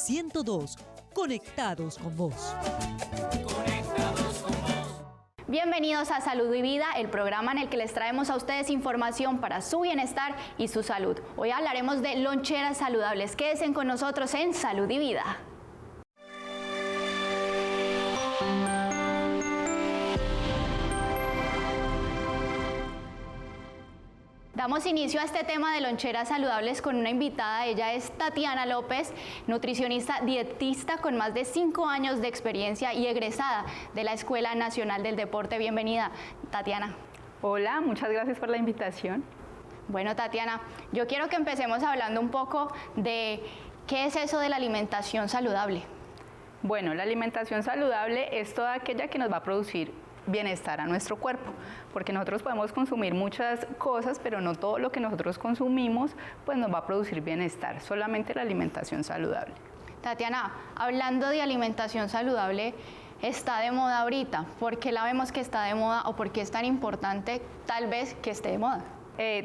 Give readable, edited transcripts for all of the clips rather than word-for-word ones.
102. Conectados con vos. Bienvenidos a Salud y Vida, el programa en el que les traemos a ustedes información para su bienestar y su salud. Hoy hablaremos de loncheras saludables. Quédense con nosotros en Salud y Vida. Damos inicio a este tema de loncheras saludables con una invitada. Ella es Tatiana López, nutricionista dietista con más de 5 años de experiencia y egresada de la Escuela Nacional del Deporte. Bienvenida, Tatiana. Hola, muchas gracias por la invitación. Bueno, Tatiana, yo quiero que empecemos hablando un poco de qué es eso de la alimentación saludable. Bueno, la alimentación saludable es toda aquella que nos va a producir bienestar a nuestro cuerpo, porque nosotros podemos consumir muchas cosas, pero no todo lo que nosotros consumimos pues nos va a producir bienestar, solamente la alimentación saludable. Tatiana, hablando de alimentación saludable, está de moda ahorita. ¿Por qué la vemos que está de moda o por qué es tan importante tal vez que esté de moda?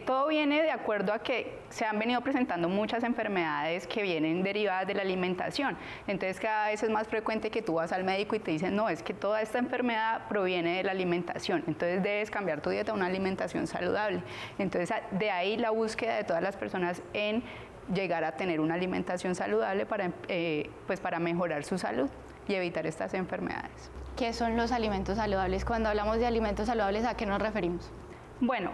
Todo viene de acuerdo a que se han venido presentando muchas enfermedades que vienen derivadas de la alimentación. Entonces cada vez es más frecuente que tú vas al médico y te dicen, no, es que toda esta enfermedad proviene de la alimentación. Entonces debes cambiar tu dieta a una alimentación saludable. Entonces de ahí la búsqueda de todas las personas en llegar a tener una alimentación saludable para mejorar su salud y evitar estas enfermedades. ¿Qué son los alimentos saludables? Cuando hablamos de alimentos saludables, ¿a qué nos referimos? Bueno,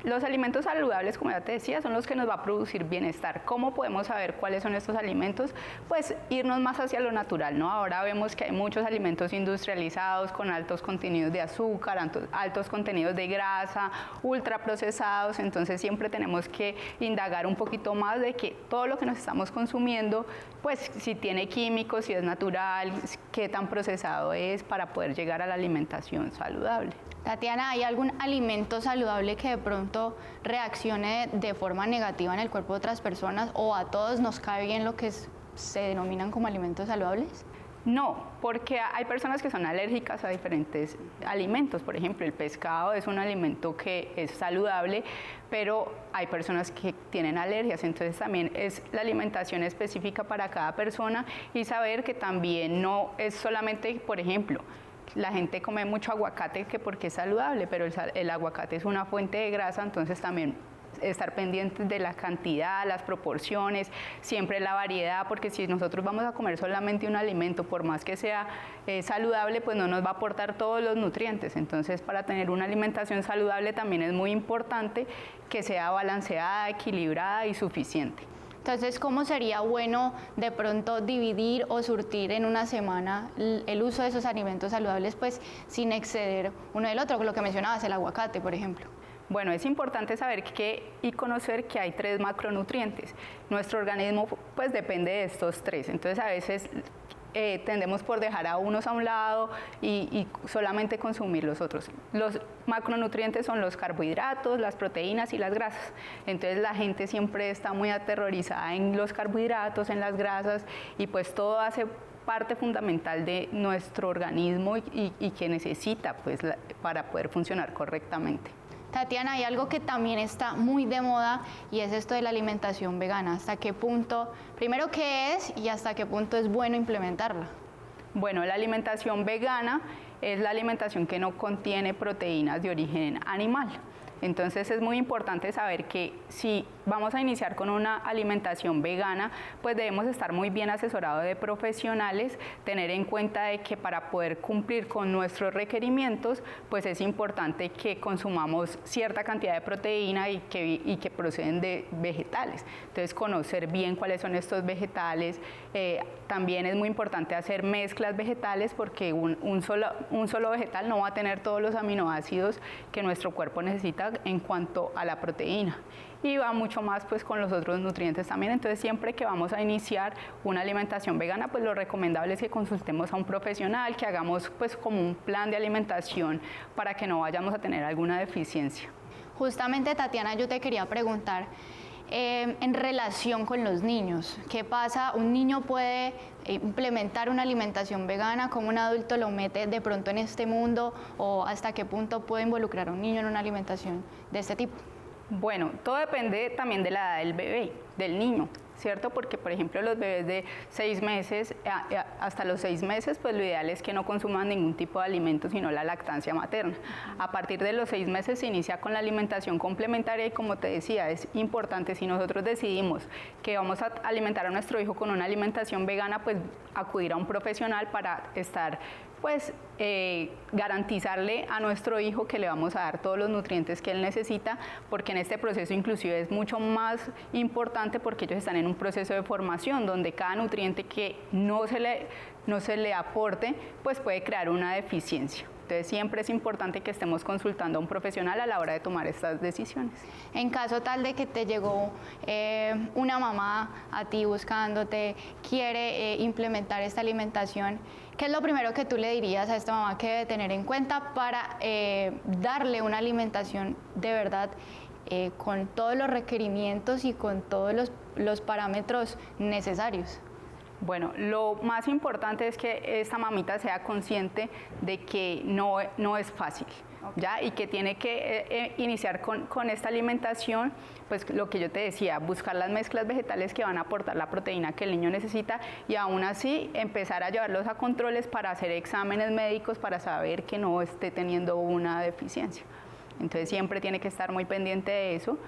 los alimentos saludables, como ya te decía, son los que nos va a producir bienestar. ¿Cómo podemos saber cuáles son estos alimentos? Pues irnos más hacia lo natural, ¿no? Ahora vemos que hay muchos alimentos industrializados con altos contenidos de azúcar, altos contenidos de grasa, ultraprocesados, entonces siempre tenemos que indagar un poquito más de que todo lo que nos estamos consumiendo, pues si tiene químicos, si es natural, qué tan procesado es para poder llegar a la alimentación saludable. Tatiana, ¿hay algún alimento saludable que de pronto reaccione de forma negativa en el cuerpo de otras personas o a todos nos cae bien lo que se denominan como alimentos saludables? No, porque hay personas que son alérgicas a diferentes alimentos. Por ejemplo, el pescado es un alimento que es saludable, pero hay personas que tienen alergias. Entonces también es la alimentación específica para cada persona y saber que también no es solamente, por ejemplo, la gente come mucho aguacate que porque es saludable, pero el aguacate es una fuente de grasa, entonces también estar pendientes de la cantidad, las proporciones, siempre la variedad, porque si nosotros vamos a comer solamente un alimento, por más que sea saludable, pues no nos va a aportar todos los nutrientes. Entonces, para tener una alimentación saludable también es muy importante que sea balanceada, equilibrada y suficiente. Entonces, ¿cómo sería bueno de pronto dividir o surtir en una semana el uso de esos alimentos saludables, pues sin exceder uno del otro? Lo que mencionabas, el aguacate, por ejemplo. Bueno, es importante saber y conocer que hay 3 macronutrientes. Nuestro organismo pues depende de estos 3, entonces a veces tendemos por dejar a unos a un lado y solamente consumir los otros. Los macronutrientes son los carbohidratos, las proteínas y las grasas. Entonces la gente siempre está muy aterrorizada en los carbohidratos, en las grasas y pues todo hace parte fundamental de nuestro organismo y que necesita pues para poder funcionar correctamente. Tatiana, hay algo que también está muy de moda y es esto de la alimentación vegana. ¿Hasta qué punto, primero qué es y hasta qué punto es bueno implementarla? Bueno, la alimentación vegana es la alimentación que no contiene proteínas de origen animal. Entonces es muy importante saber que si vamos a iniciar con una alimentación vegana, pues debemos estar muy bien asesorados de profesionales, tener en cuenta de que para poder cumplir con nuestros requerimientos, pues es importante que consumamos cierta cantidad de proteína y que proceden de vegetales. Entonces conocer bien cuáles son estos vegetales. También es muy importante hacer mezclas vegetales porque un solo vegetal no va a tener todos los aminoácidos que nuestro cuerpo necesita en cuanto a la proteína y va mucho más pues con los otros nutrientes también. Entonces siempre que vamos a iniciar una alimentación vegana, pues lo recomendable es que consultemos a un profesional, que hagamos pues como un plan de alimentación para que no vayamos a tener alguna deficiencia. Justamente, Tatiana, yo te quería preguntar en relación con los niños, ¿qué pasa? ¿Un niño puede implementar una alimentación vegana? ¿Cómo un adulto lo mete de pronto en este mundo? ¿O hasta qué punto puede involucrar a un niño en una alimentación de este tipo? Bueno, todo depende también de la edad del bebé, del niño. ¿cierto? Porque, por ejemplo, los bebés de 6 meses, hasta los 6 meses, pues lo ideal es que no consuman ningún tipo de alimento, sino la lactancia materna. A partir de los 6 meses se inicia con la alimentación complementaria y, como te decía, es importante, si nosotros decidimos que vamos a alimentar a nuestro hijo con una alimentación vegana, pues acudir a un profesional para estar, pues, garantizarle a nuestro hijo que le vamos a dar todos los nutrientes que él necesita, porque en este proceso inclusive es mucho más importante porque ellos están en un proceso de formación donde cada nutriente que no se le aporte, pues puede crear una deficiencia. Entonces siempre es importante que estemos consultando a un profesional a la hora de tomar estas decisiones. En caso tal de que te llegó una mamá a ti buscándote, quiere implementar esta alimentación, ¿qué es lo primero que tú le dirías a esta mamá que debe tener en cuenta para darle una alimentación de verdad con todos los requerimientos y con todos los parámetros necesarios? Bueno, lo más importante es que esta mamita sea consciente de que no es fácil, ¿ya? Y que tiene que iniciar con esta alimentación, pues lo que yo te decía, buscar las mezclas vegetales que van a aportar la proteína que el niño necesita y aún así empezar a llevarlos a controles para hacer exámenes médicos para saber que no esté teniendo una deficiencia. Entonces siempre tiene que estar muy pendiente de eso.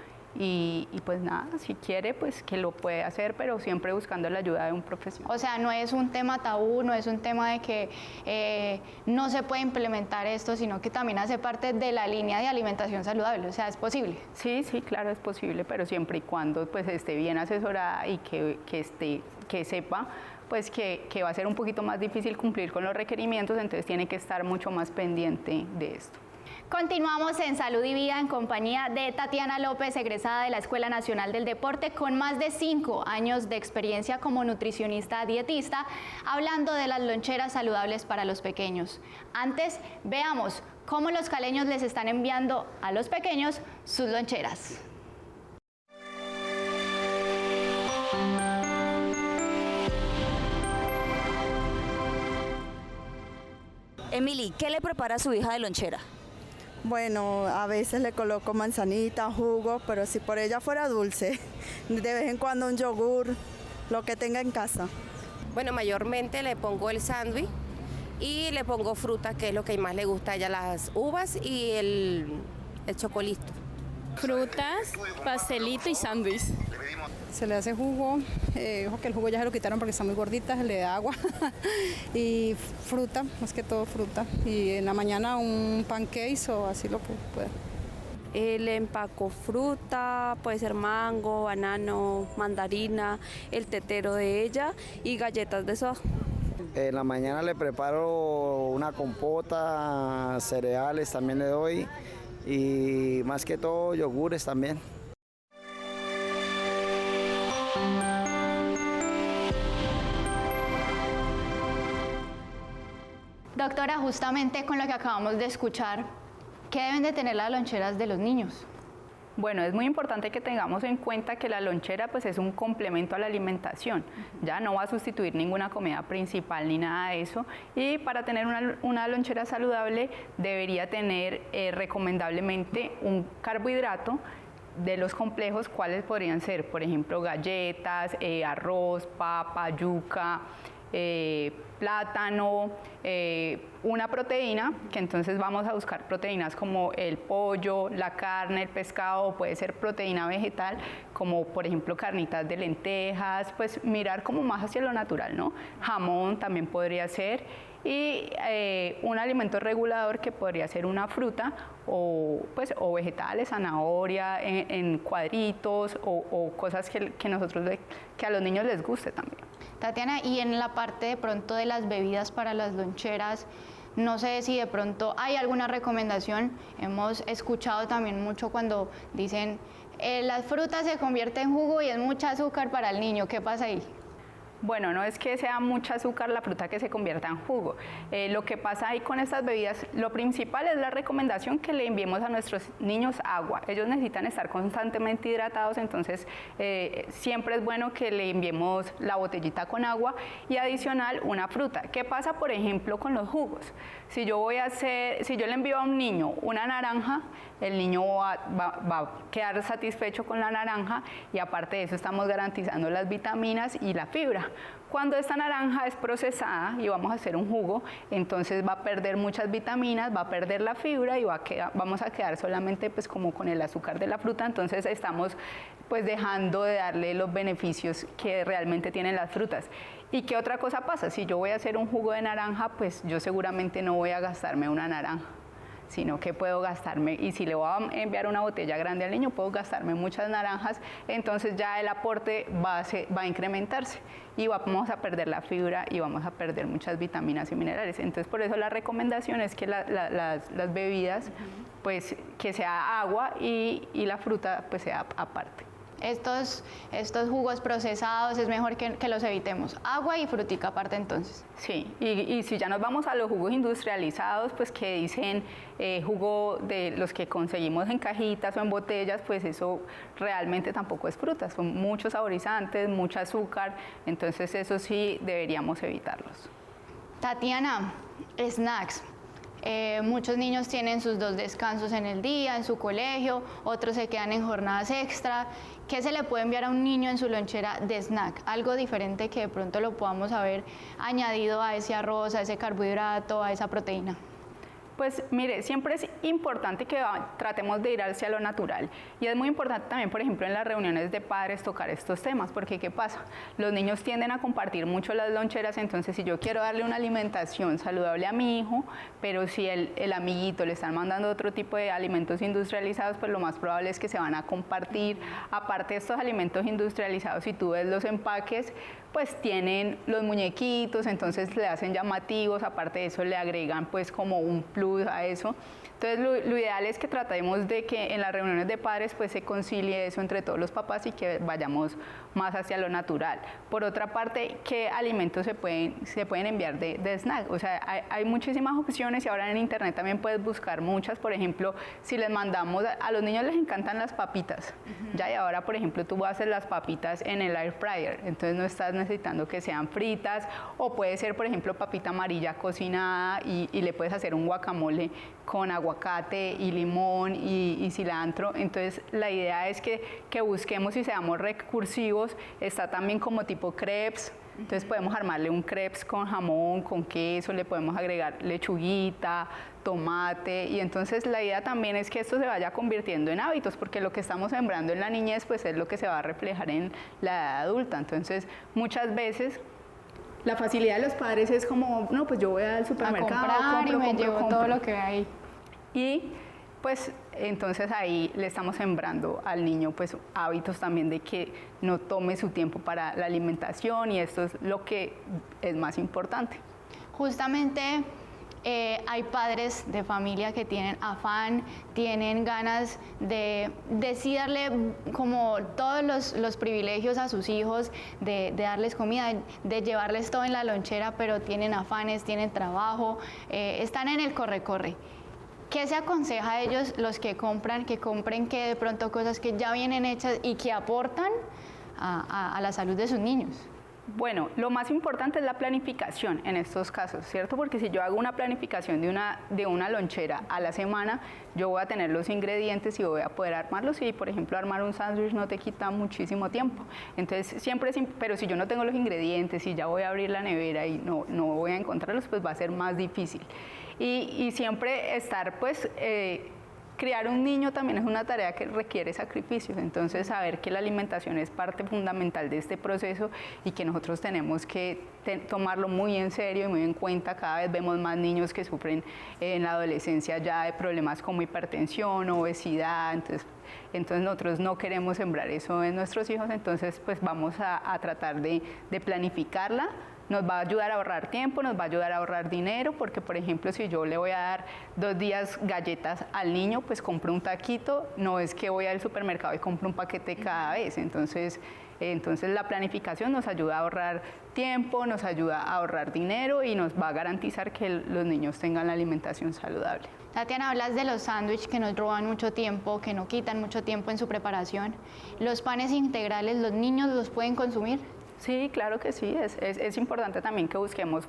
Y pues nada, si quiere, pues que lo puede hacer, pero siempre buscando la ayuda de un profesional. O sea, no es un tema tabú, no es un tema de que no se puede implementar esto, sino que también hace parte de la línea de alimentación saludable, o sea, ¿es posible? Sí, claro, es posible, pero siempre y cuando pues esté bien asesorada y que sepa pues que va a ser un poquito más difícil cumplir con los requerimientos, entonces tiene que estar mucho más pendiente de esto. Continuamos en Salud y Vida en compañía de Tatiana López, egresada de la Escuela Nacional del Deporte, con más de 5 años de experiencia como nutricionista dietista, hablando de las loncheras saludables para los pequeños. Antes, veamos cómo los caleños les están enviando a los pequeños sus loncheras. Emily, ¿qué le prepara a su hija de lonchera? Bueno, a veces le coloco manzanita, jugo, pero si por ella fuera dulce, de vez en cuando un yogur, lo que tenga en casa. Bueno, mayormente le pongo el sándwich y le pongo fruta, que es lo que más le gusta a ella, las uvas y el chocolito. Frutas, pastelito y sándwich. Se le hace jugo, ojo que el jugo ya se lo quitaron porque está muy gordita, se le da agua y fruta, más que todo fruta. Y en la mañana un pancake o así lo que pueda. Le empaco fruta, puede ser mango, banano, mandarina, el tetero de ella y galletas de soja. En la mañana le preparo una compota, cereales también le doy y más que todo yogures también. Doctora, justamente con lo que acabamos de escuchar, ¿qué deben de tener las loncheras de los niños? Bueno, es muy importante que tengamos en cuenta que la lonchera pues es un complemento a la alimentación, ya no va a sustituir ninguna comida principal ni nada de eso, y para tener una lonchera saludable debería tener recomendablemente un carbohidrato de los complejos, cuáles podrían ser, por ejemplo, galletas, arroz, papa, yuca, plátano, una proteína, que entonces vamos a buscar proteínas como el pollo, la carne, el pescado, puede ser proteína vegetal, como por ejemplo carnitas de lentejas, pues mirar como más hacia lo natural, ¿no? Jamón también podría ser, y un alimento regulador que podría ser una fruta o vegetales, zanahoria en cuadritos o cosas que a los niños les guste también. Tatiana, y en la parte de pronto de las bebidas para las loncheras, no sé si de pronto hay alguna recomendación. Hemos escuchado también mucho cuando dicen las frutas se convierten en jugo y es mucha azúcar para el niño. ¿Qué pasa ahí? Bueno, no es que sea mucha azúcar la fruta que se convierta en jugo. Lo que pasa ahí con estas bebidas, lo principal es la recomendación que le enviemos a nuestros niños agua. Ellos necesitan estar constantemente hidratados, entonces siempre es bueno que le enviemos la botellita con agua y adicional una fruta. ¿Qué pasa, por ejemplo, con los jugos? Si yo le envío a un niño una naranja, el niño va a quedar satisfecho con la naranja y aparte de eso estamos garantizando las vitaminas y la fibra. Cuando esta naranja es procesada y vamos a hacer un jugo, entonces va a perder muchas vitaminas, va a perder la fibra y vamos a quedar solamente pues como con el azúcar de la fruta, entonces estamos pues dejando de darle los beneficios que realmente tienen las frutas. ¿Y qué otra cosa pasa? Si yo voy a hacer un jugo de naranja, pues yo seguramente no voy a gastarme una naranja, sino que puedo gastarme, y si le voy a enviar una botella grande al niño, puedo gastarme muchas naranjas, entonces ya el aporte va a incrementarse y vamos a perder la fibra y vamos a perder muchas vitaminas y minerales. Entonces por eso la recomendación es que las bebidas, pues que sea agua y la fruta pues sea aparte. Estos jugos procesados es mejor que los evitemos. Agua y frutica aparte entonces. Sí, y si ya nos vamos a los jugos industrializados, pues que dicen jugo de los que conseguimos en cajitas o en botellas, pues eso realmente tampoco es fruta, son muchos saborizantes, mucho azúcar, entonces eso sí deberíamos evitarlos. Tatiana, snacks. Muchos niños tienen sus 2 descansos en el día, en su colegio, otros se quedan en jornadas extra. ¿Qué se le puede enviar a un niño en su lonchera de snack? Algo diferente que de pronto lo podamos haber añadido a ese arroz, a ese carbohidrato, a esa proteína. Pues mire, siempre es importante que tratemos de ir hacia lo natural y es muy importante también, por ejemplo, en las reuniones de padres tocar estos temas, porque ¿qué pasa? Los niños tienden a compartir mucho las loncheras, entonces si yo quiero darle una alimentación saludable a mi hijo, pero si el amiguito le están mandando otro tipo de alimentos industrializados, pues lo más probable es que se van a compartir. Aparte de estos alimentos industrializados, si tú ves los empaques, pues tienen los muñequitos, entonces le hacen llamativos, aparte de eso le agregan pues como un plus a eso. Entonces lo ideal es que tratemos de que en las reuniones de padres pues se concilie eso entre todos los papás y que vayamos más hacia lo natural. Por otra parte, ¿qué alimentos se pueden enviar de snack? O sea, hay muchísimas opciones y ahora en internet también puedes buscar muchas. Por ejemplo, si les mandamos, a los niños les encantan las papitas, ya, y ahora por ejemplo tú haces las papitas en el air fryer, entonces no estás necesitando que sean fritas, o puede ser por ejemplo papita amarilla cocinada y le puedes hacer un guacamole con aguacate y limón y cilantro. Entonces la idea es que busquemos y seamos recursivos. Está también como tipo crepes, entonces podemos armarle un crepes con jamón, con queso, le podemos agregar lechuguita, tomate, y entonces la idea también es que esto se vaya convirtiendo en hábitos, porque lo que estamos sembrando en la niñez pues es lo que se va a reflejar en la edad adulta. Entonces muchas veces la facilidad de los padres es como, no, pues yo voy al supermercado, compro, llevo todo lo que hay. Y pues entonces ahí le estamos sembrando al niño pues hábitos también de que no tome su tiempo para la alimentación, y esto es lo que es más importante. Justamente hay padres de familia que tienen afán, tienen ganas de sí darle como todos los privilegios a sus hijos, de darles comida, de llevarles todo en la lonchera, pero tienen afanes, tienen trabajo, están en el corre-corre. ¿Qué se aconseja a ellos, los que compren que de pronto cosas que ya vienen hechas y que aportan a la salud de sus niños? Bueno, lo más importante es la planificación en estos casos, ¿cierto? Porque si yo hago una planificación de una lonchera a la semana, yo voy a tener los ingredientes y voy a poder armarlos, y por ejemplo armar un sándwich no te quita muchísimo tiempo. Entonces siempre, pero si yo no tengo los ingredientes y ya voy a abrir la nevera y no voy a encontrarlos, pues va a ser más difícil. Y siempre estar pues... criar un niño también es una tarea que requiere sacrificios, entonces saber que la alimentación es parte fundamental de este proceso y que nosotros tenemos que tomarlo muy en serio y muy en cuenta. Cada vez vemos más niños que sufren en la adolescencia ya de problemas como hipertensión, obesidad, entonces Entonces nosotros no queremos sembrar eso en nuestros hijos, entonces pues vamos a tratar de planificarla. Nos va a ayudar a ahorrar tiempo, nos va a ayudar a ahorrar dinero, porque por ejemplo si yo le voy a dar 2 días galletas al niño, pues compro un taquito, no es que voy al supermercado y compro un paquete cada vez. Entonces la planificación nos ayuda a ahorrar tiempo, nos ayuda a ahorrar dinero y nos va a garantizar que los niños tengan la alimentación saludable. Tatiana, hablas de los sándwiches que nos roban mucho tiempo, que no quitan mucho tiempo en su preparación. ¿Los panes integrales, los niños los pueden consumir? Sí, claro que sí, es importante también que busquemos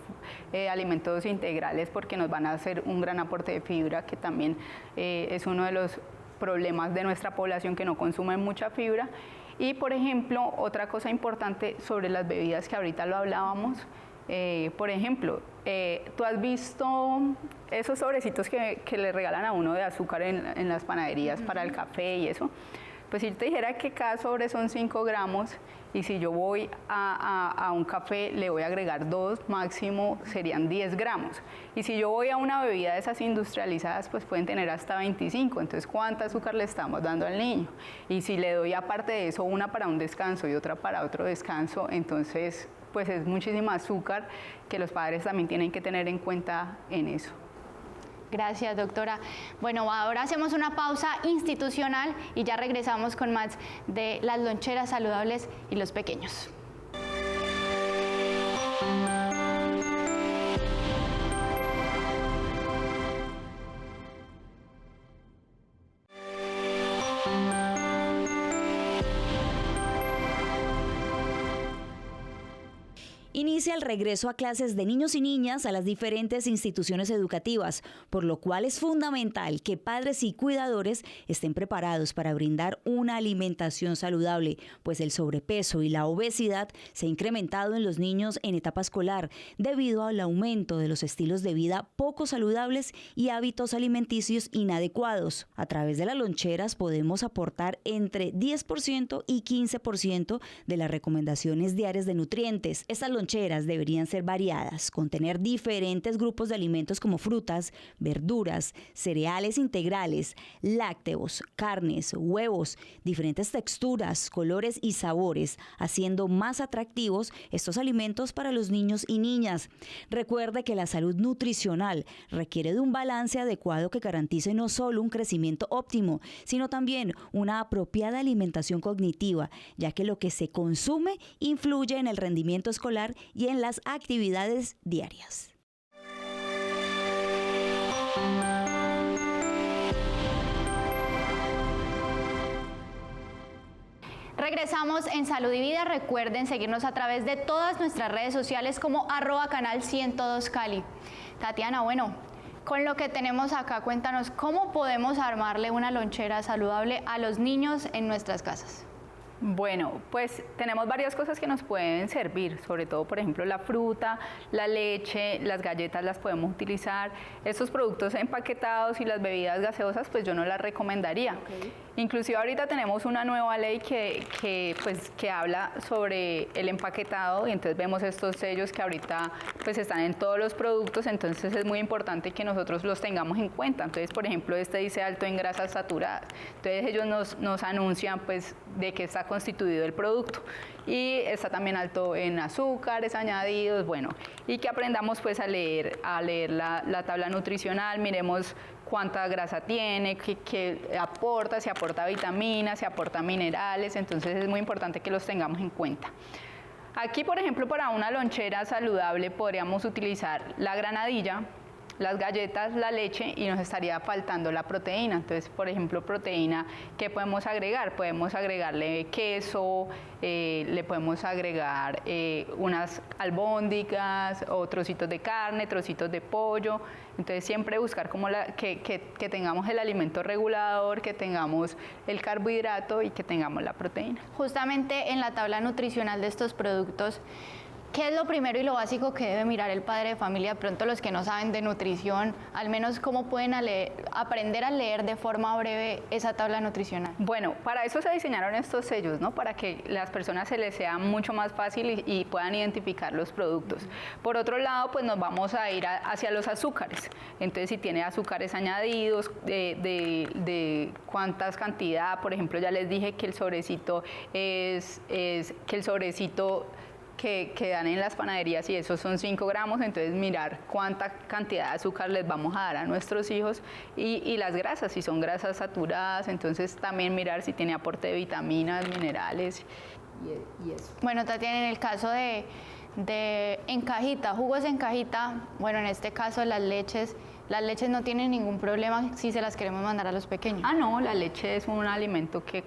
alimentos integrales porque nos van a hacer un gran aporte de fibra, que también es uno de los problemas de nuestra población, que no consume mucha fibra. Y por ejemplo, otra cosa importante sobre las bebidas que ahorita lo hablábamos, por ejemplo, ¿tú has visto esos sobrecitos que le regalan a uno de azúcar en las panaderías para el café y eso? Pues si yo te dijera que cada sobre son 5 gramos y si yo voy a un café le voy a agregar 2, máximo serían 10 gramos. Y si yo voy a una bebida de esas industrializadas, pues pueden tener hasta 25. Entonces, ¿cuánta azúcar le estamos dando al niño? Y si le doy aparte de eso una para un descanso y otra para otro descanso, entonces pues es muchísima azúcar que los padres también tienen que tener en cuenta en eso. Gracias, doctora. Bueno, ahora hacemos una pausa institucional y ya regresamos con más de las loncheras saludables y los pequeños. Inicia el regreso a clases de niños y niñas a las diferentes instituciones educativas, por lo cual es fundamental que padres y cuidadores estén preparados para brindar una alimentación saludable, pues el sobrepeso y la obesidad se ha incrementado en los niños en etapa escolar debido al aumento de los estilos de vida poco saludables y hábitos alimenticios inadecuados. A través de las loncheras podemos aportar entre 10% y 15% de las recomendaciones diarias de nutrientes. Estas loncheras deberían ser variadas, contener diferentes grupos de alimentos como frutas, verduras, cereales integrales, lácteos, carnes, huevos, diferentes texturas, colores y sabores, haciendo más atractivos estos alimentos para los niños y niñas. Recuerde que la salud nutricional requiere de un balance adecuado que garantice no solo un crecimiento óptimo, sino también una apropiada alimentación cognitiva, ya que lo que se consume influye en el rendimiento escolar y en las actividades diarias. Regresamos en Salud y Vida. Recuerden seguirnos a través de todas nuestras redes sociales como @canal102cali. Tatiana, bueno, con lo que tenemos acá, cuéntanos cómo podemos armarle una lonchera saludable a los niños en nuestras casas. Bueno, pues tenemos varias cosas que nos pueden servir, sobre todo, por ejemplo, la fruta, la leche, las galletas las podemos utilizar. Estos productos empaquetados y las bebidas gaseosas, pues yo no las recomendaría. Okay. Inclusive ahorita tenemos una nueva ley que habla sobre el empaquetado y entonces vemos estos sellos que ahorita pues están en todos los productos, entonces es muy importante que nosotros los tengamos en cuenta. Entonces, por ejemplo, este dice alto en grasas saturadas. Entonces ellos nos anuncian pues de que está constituido el producto y está también alto en azúcares añadidos, bueno, y que aprendamos pues a leer la tabla nutricional, miremos cuánta grasa tiene, qué aporta, si aporta vitaminas, si aporta minerales, entonces es muy importante que los tengamos en cuenta. Aquí, por ejemplo, para una lonchera saludable podríamos utilizar la granadilla, las galletas, la leche y nos estaría faltando la proteína. Entonces, por ejemplo, proteína, ¿qué podemos agregar? Podemos agregarle queso, le podemos agregar unas albóndigas o trocitos de carne, trocitos de pollo. Entonces, siempre buscar como que tengamos el alimento regulador, que tengamos el carbohidrato y que tengamos la proteína. Justamente en la tabla nutricional de estos productos, ¿Qué es lo primero y lo básico que debe mirar el padre de familia? De pronto los que no saben de nutrición, al menos cómo pueden aprender a leer de forma breve esa tabla nutricional. Bueno, para eso se diseñaron estos sellos, ¿no? Para que las personas se les sea mucho más fácil y puedan identificar los productos. Por otro lado, pues nos vamos a ir hacia los azúcares. Entonces, si tiene azúcares añadidos, de cuántas cantidad, por ejemplo, ya les dije que el sobrecito que dan en las panaderías y esos son 5 gramos, entonces mirar cuánta cantidad de azúcar les vamos a dar a nuestros hijos y las grasas, si son grasas saturadas, entonces también mirar si tiene aporte de vitaminas, minerales y eso. Bueno, Tatiana, en el caso de en cajita, jugos en cajita, bueno, en este caso las leches no tienen ningún problema si se las queremos mandar a los pequeños. Ah, no, la leche es un alimento que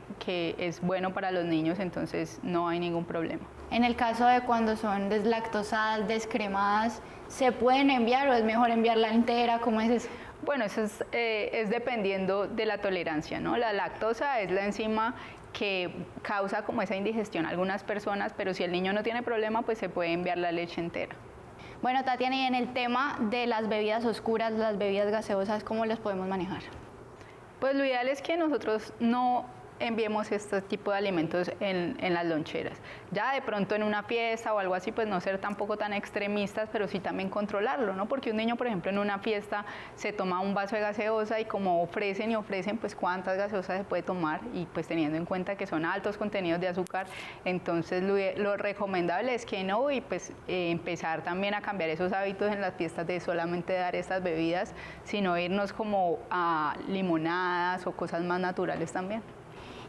es bueno para los niños, entonces no hay ningún problema. En el caso de cuando son deslactosadas, descremadas, ¿se pueden enviar o es mejor enviarla entera? ¿Cómo es eso? Bueno, eso es dependiendo de la tolerancia, ¿no? La lactosa es la enzima que causa como esa indigestión a algunas personas, pero si el niño no tiene problema, pues se puede enviar la leche entera. Bueno, Tatiana, y en el tema de las bebidas oscuras, las bebidas gaseosas, ¿cómo las podemos manejar? Pues lo ideal es que nosotros no enviemos este tipo de alimentos en las loncheras. Ya de pronto en una fiesta o algo así, pues no ser tampoco tan extremistas, pero sí también controlarlo, ¿no? Porque un niño, por ejemplo, en una fiesta se toma un vaso de gaseosa y como ofrecen, pues cuántas gaseosas se puede tomar y pues teniendo en cuenta que son altos contenidos de azúcar, entonces lo recomendable es que no y pues empezar también a cambiar esos hábitos en las fiestas de solamente dar estas bebidas, sino irnos como a limonadas o cosas más naturales también.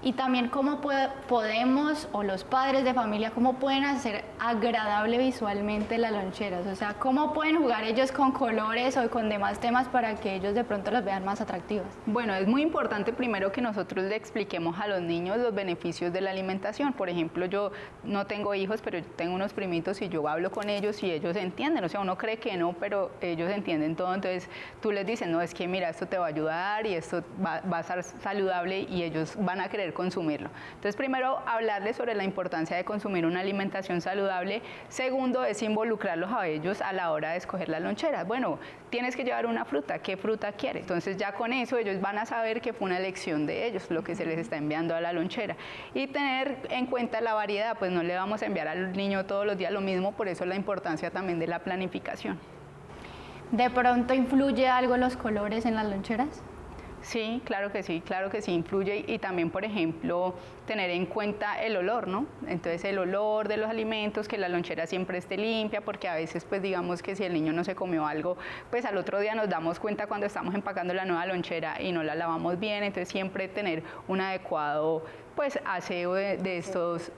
Y también cómo podemos, o los padres de familia, cómo pueden hacer agradable visualmente las loncheras. O sea, cómo pueden jugar ellos con colores o con demás temas para que ellos de pronto las vean más atractivas. Bueno, es muy importante primero que nosotros le expliquemos a los niños los beneficios de la alimentación. Por ejemplo, yo no tengo hijos, pero tengo unos primitos y yo hablo con ellos y ellos entienden. O sea, uno cree que no, pero ellos entienden todo. Entonces, tú les dices, no, es que mira, esto te va a ayudar y esto va a estar saludable y ellos van a querer consumirlo. Entonces, primero, hablarles sobre la importancia de consumir una alimentación saludable. Segundo, es involucrarlos a ellos a la hora de escoger las loncheras. Bueno, tienes que llevar una fruta, ¿qué fruta quieres? Entonces, ya con eso ellos van a saber que fue una elección de ellos, lo que se les está enviando a la lonchera. Y tener en cuenta la variedad, pues no le vamos a enviar al niño todos los días lo mismo, por eso la importancia también de la planificación. ¿De pronto influye algo los colores en las loncheras? Sí, claro que sí influye y también, por ejemplo, tener en cuenta el olor, ¿no? Entonces el olor de los alimentos, que la lonchera siempre esté limpia, porque a veces, pues digamos que si el niño no se comió algo, pues al otro día nos damos cuenta cuando estamos empacando la nueva lonchera y no la lavamos bien, entonces siempre tener un adecuado, pues, aseo de estos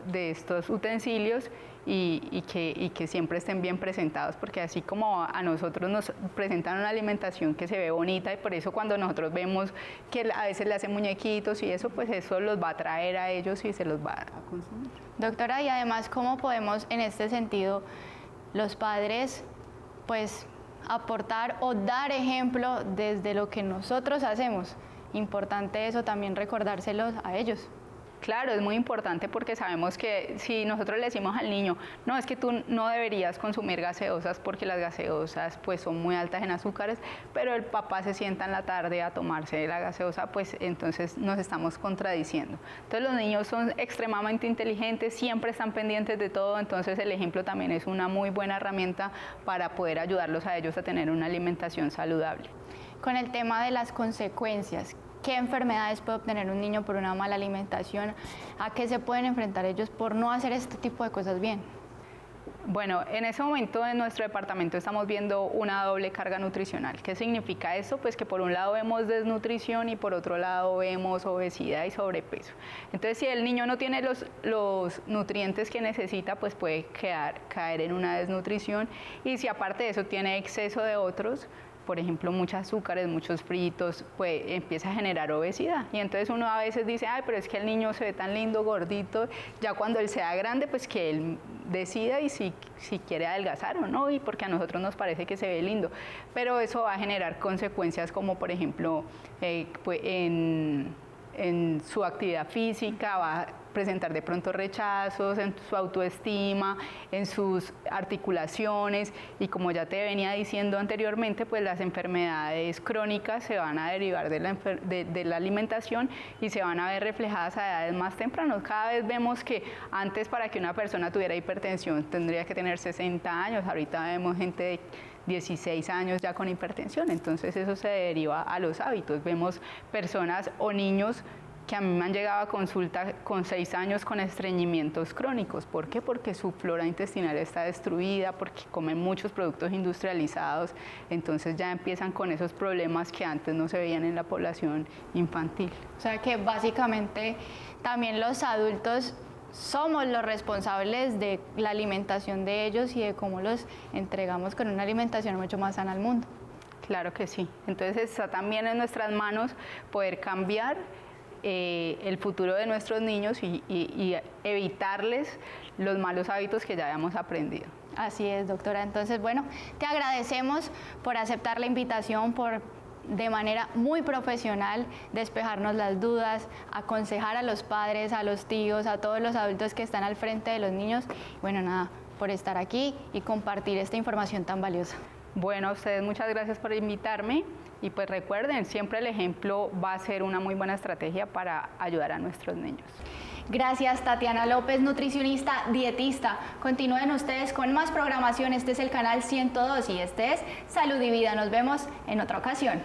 utensilios y que siempre estén bien presentados, porque así como a nosotros nos presentan una alimentación que se ve bonita y por eso cuando nosotros vemos que a veces le hacen muñequitos y eso, pues eso los va a atraer a ellos y se los va a consumir. Doctora, y además, ¿cómo podemos en este sentido los padres, pues, aportar o dar ejemplo desde lo que nosotros hacemos? Importante eso también recordárselos a ellos. Claro, es muy importante porque sabemos que si nosotros le decimos al niño, no, es que tú no deberías consumir gaseosas porque las gaseosas pues son muy altas en azúcares, pero el papá se sienta en la tarde a tomarse la gaseosa, pues entonces nos estamos contradiciendo. Entonces los niños son extremadamente inteligentes, siempre están pendientes de todo, entonces el ejemplo también es una muy buena herramienta para poder ayudarlos a ellos a tener una alimentación saludable. Con el tema de las consecuencias, ¿qué enfermedades puede obtener un niño por una mala alimentación? ¿A qué se pueden enfrentar ellos por no hacer este tipo de cosas bien? Bueno, en ese momento en nuestro departamento estamos viendo una doble carga nutricional. ¿Qué significa eso? Pues que por un lado vemos desnutrición y por otro lado vemos obesidad y sobrepeso. Entonces, si el niño no tiene los nutrientes que necesita, pues puede caer en una desnutrición, y si aparte de eso tiene exceso de otros, por ejemplo, muchos azúcares, muchos fritos, pues empieza a generar obesidad. Y entonces uno a veces dice, ay, pero es que el niño se ve tan lindo, gordito, ya cuando él sea grande, pues que él decida y si quiere adelgazar o no, y porque a nosotros nos parece que se ve lindo. Pero eso va a generar consecuencias como, por ejemplo, pues en su actividad física, va a presentar de pronto rechazos en su autoestima, en sus articulaciones, y como ya te venía diciendo anteriormente, pues las enfermedades crónicas se van a derivar de la alimentación y se van a ver reflejadas a edades más tempranas. Cada vez vemos que antes, para que una persona tuviera hipertensión tendría que tener 60 años, ahorita vemos gente de 16 años ya con hipertensión, entonces eso se deriva a los hábitos. Vemos personas o niños que a mí me han llegado a consulta con 6 años con estreñimientos crónicos. ¿Por qué? Porque su flora intestinal está destruida, porque comen muchos productos industrializados, entonces ya empiezan con esos problemas que antes no se veían en la población infantil. O sea que básicamente también los adultos somos los responsables de la alimentación de ellos y de cómo los entregamos con una alimentación mucho más sana al mundo. Claro que sí. Entonces está también en nuestras manos poder cambiar el futuro de nuestros niños y evitarles los malos hábitos que ya habíamos aprendido. Así es, doctora. Entonces, bueno, te agradecemos por aceptar la invitación, por de manera muy profesional despejarnos las dudas, aconsejar a los padres, a los tíos, a todos los adultos que están al frente de los niños. Bueno, nada, por estar aquí y compartir esta información tan valiosa. Bueno, a ustedes muchas gracias por invitarme y pues recuerden, siempre el ejemplo va a ser una muy buena estrategia para ayudar a nuestros niños. Gracias, Tatiana López, nutricionista, dietista. Continúen ustedes con más programación. Este es el canal 102 y este es Salud y Vida. Nos vemos en otra ocasión.